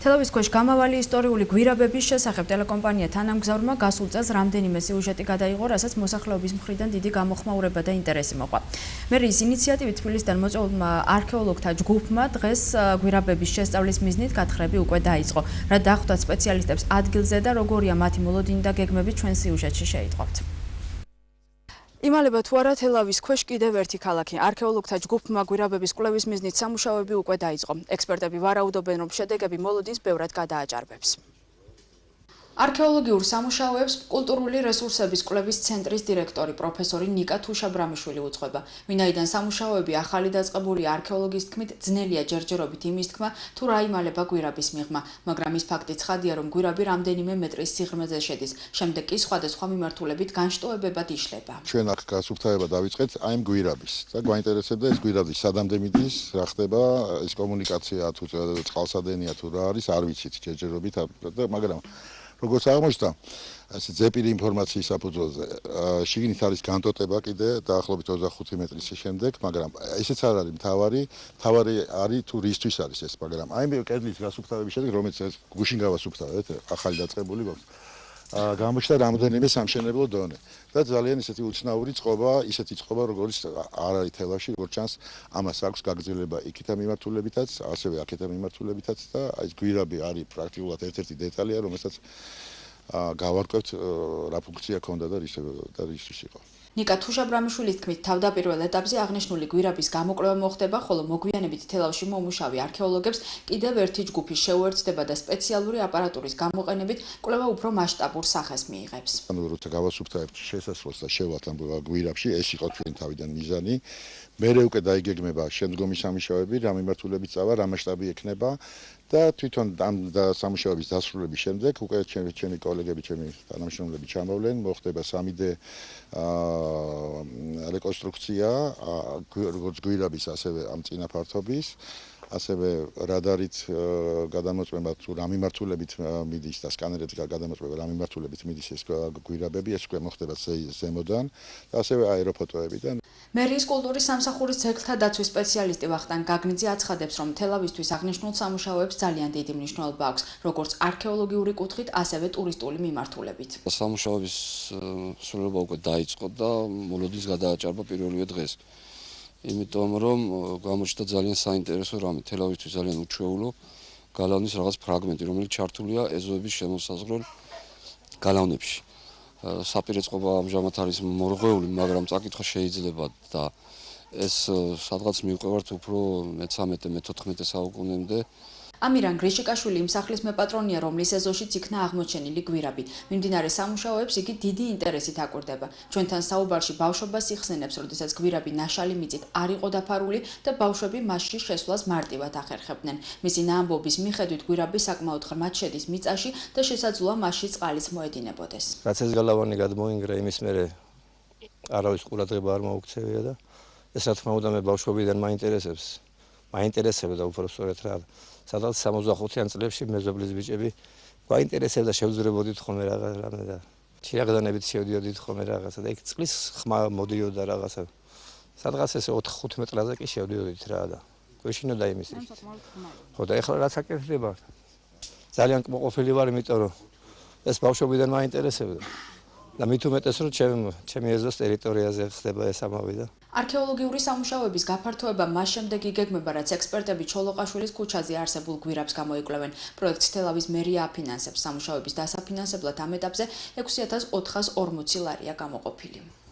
თელავის ქვეშ გამავალი ისტორიული გვირაბების შესახებ ტელეკომპანია თანამგზავრმა გასულ წელს რამდენიმე სიუჟეტი გადაიღო, რასაც მოსახლეობის მხრიდან დიდი გამოხმაურება და ინტერესი მოყვა. მერის ინიციატივით თბილისიდან მოწვეულმა არქეოლოგთა ჯგუფმა დღეს გვირაბების შესწავლის მიზნით გათხრები უკვე დაიწყო. რა დახვდათ სპეციალისტებს ადგილზე და როგორია მათი მოლოდინი და გეგმები ჩვენ სიუჟეტში შეიტყობთ. იმალება თუ არა თელავის ქვეშ კიდევ ერთი ქალაქი. არქეოლოგთა ჯგუფმა გვირაბების კვლევის მიზნით სამუშაოები უკვე დაიწყო. ექსპერტები ვარაუდობენ, რომ შედეგები მოლოდინს ბევრად გადააჭარბებს. არქეოლოგიურ სამუშაოებს კულტურული რესურსების კვლევის ცენტრის დირექტორი პროფესორი ნიკა თუშაბრამიშვილი უძღვება. ვინაიდან სამუშაოები ახალი დაწყებულია, არქეოლოგის თქმით, ძნელია ჯერჯერობით იმის თქმა, თუ რა იმალება გვირაბის მიღმა, მაგრამ ის ფაქტი ცხადია, რომ გვირაბი რამდენიმე მეტრის სიღრმეზე შედის. შემდეგ კი სხვადასხვა მიმართულებით განშტოებებად იშლება. ჩვენ აქ გასუფთავება დავიწყეთ აი ამ გვირაბის და გვაინტერესებდა ეს გვირაბი სადამდე მიდის, რა ხდება, ეს კომუნიკაცია თუ წყალსადენია თუ რა არის, არ ვიცით ჯერჯერობით, მაგრამ როგორც აღმოჩნდა, ეს ზეპირი ინფორმაციის საფუძველზე, შიგნით არის განტოტება კიდე დაახლოებით 25 მეტრის შემდეგ, მაგრამ ესეც არ არის მთავარი არის თუ რისთვის არის ეს, მაგრამ აი მე კედლის გასუფთავების შემდეგ, რომელიც ეს გუშინ გავასუფთავეთ, ახალი დაწყებული გვაქვს. გამოჩნდა რამდენიმე სამშენებლო დონე და ძალიან ისეთი უცნაური წყობა, როგორც არ არის თელავში, როგორც ჩანს, ამას აქვს გაგრძელება იქითა მიმართულებითაც, ასევე აქეთა მიმართულებითაც და აი ეს გვირაბი არის პრაქტიკულად ერთ-ერთი დეტალია, რომელსაც გავარკვევთ რა ფუნქცია ჰქონდა და რისთვის იყო. ნიკა თუშაბრამიშვილის თქმით, თავდაპირველ ეტაპზე აღნიშნული გვირაბის გამოკვლევა მოხდება, ხოლო მოგვიანებით თელავში მომუშავე არქეოლოგებს კიდევ ერთი ჯგუფი შეუერთდება და სპეციალური აპარატურის გამოყენებით კვლევა უფრო მასშტაბურ სახეს მიიღებს. როცა გავასუფთავებთ შესასვლელს და შევალთ ამ გვირაბში, ეს იყო ჩვენი თავიდან მიზანი. მერე უკვე დაიგეგმება შემდგომი სამუშაოები, რა მიმართულებით წავა, რა მასშტაბი ექნება და თვითონ ამ სამუშაოების დასრულების შემდეგ უკვე ჩემი კოლეგები, ჩემი თანამშრომლები ჩამოვლენ, მოხდება 3D რეკონსტრუქცია, როგორც გვირაბის, ასევე ამ წინაფართობის, ასევე რადარით გადამოწმება თუ რა მიმართულებით მიდის და სკანერებით გადამოწმება რა მიმართულებით მიდის ეს გვირაბები, ეს უკვე მოხდება ზემოდან და ასევე აეროფოტოებიდან. მერის კულტურის სამსახურის ძეგლთა დაცვის სპეციალისტი ვახტანგ გაგნიძე აცხადებს, რომ თელავისთვის აღნიშნულ სამუშაოებს ძალიან დიდი მნიშვნელობა აქვს, როგორც არქეოლოგიური კუთხით, ასევე ტურისტული მიმართულებით. სამუშაოების სრულობა უკვე დაიწყო და მოლოდინს გადააჭარბა პირველივე დღეს. იმიტომ რომ გამოჩნდა ძალიან საინტერესო რამე, თელავისთვის ძალიან უჩვეულო გალავნის რაღაც ფრაგმენტი, რომელიც ჩართულია ეზოების შემოსაზღვრელ გალავნებში. საპირე წყობა ამჟამად არის მორღვეული, მაგრამ წაკითხვა შეიძლება და ეს სადღაც მივყევართ უფრო მე-13-მე-14 საუკუნემდე. ამირან გრიშიკაშვილი იმ სახლის მეპატრონია, რომლის ეზოშიც იქნა აღმოჩენილი გვირაბი. მიმდინარე სამუშაოებს იგი დიდი ინტერესით აკვირდება. ჩვენთან საუბარში ბავშვობას იხსენებს, როდესაც გვირაბი ნაშალი მიწით არ იყო დაფარული და ბავშვები მასში შესვლას მარტივად ახერხებდნენ. მისი ამბობის მიხედვით გვირაბი საკმაოდ ღრმად შედის მიწაში და შესაძლოა მასში წყალიც მოედინებოდეს. რაც ეს გალავანი გადმოინგრა, იმის მერე არავის ყურადღება არ მოუქცევია და ეს რა თქმა უნდა მე ბავშვობიდან მაინტერესებდა უფრო სწორედ რა. სადღაც 65-იან წლებში მეზობლის ბიჭები გვაინტერესებდა, შევძლებოდით ხოლმე რაღაცა და ჩირაღდანებით შევდიოდით ხოლმე რაღაცა და იქ წყლის ხმა მოდიოდა რაღაცა. სადღაც ესე 4-5 მეტრაზე კი შევდიოდით რა და გვეშინოდა იმის. ხო და ეხლა რაც აკეთდება. ძალიან კმაყოფილი ვარ, იმიტომ რომ ეს ბავშვობიდან მაინტერესებდა. და მით უმეტეს რომ ჩემი ეზოს ტერიტორიაზე ხდება ეს ამავე და არქეოლოგიური სამუშაოების გაფართოება მას შემდეგ იგეგმება, რაც ექსპერტები ჩოლოყაშვილის ქუჩაზე არსებულ გვირაბს გამოიკვლევენ. პროექტს თელავის მერია აფინანსებს. სამუშაოების დასაფინანსებლად ამ ეტაპზე 6440 ლარია გამოყოფილი.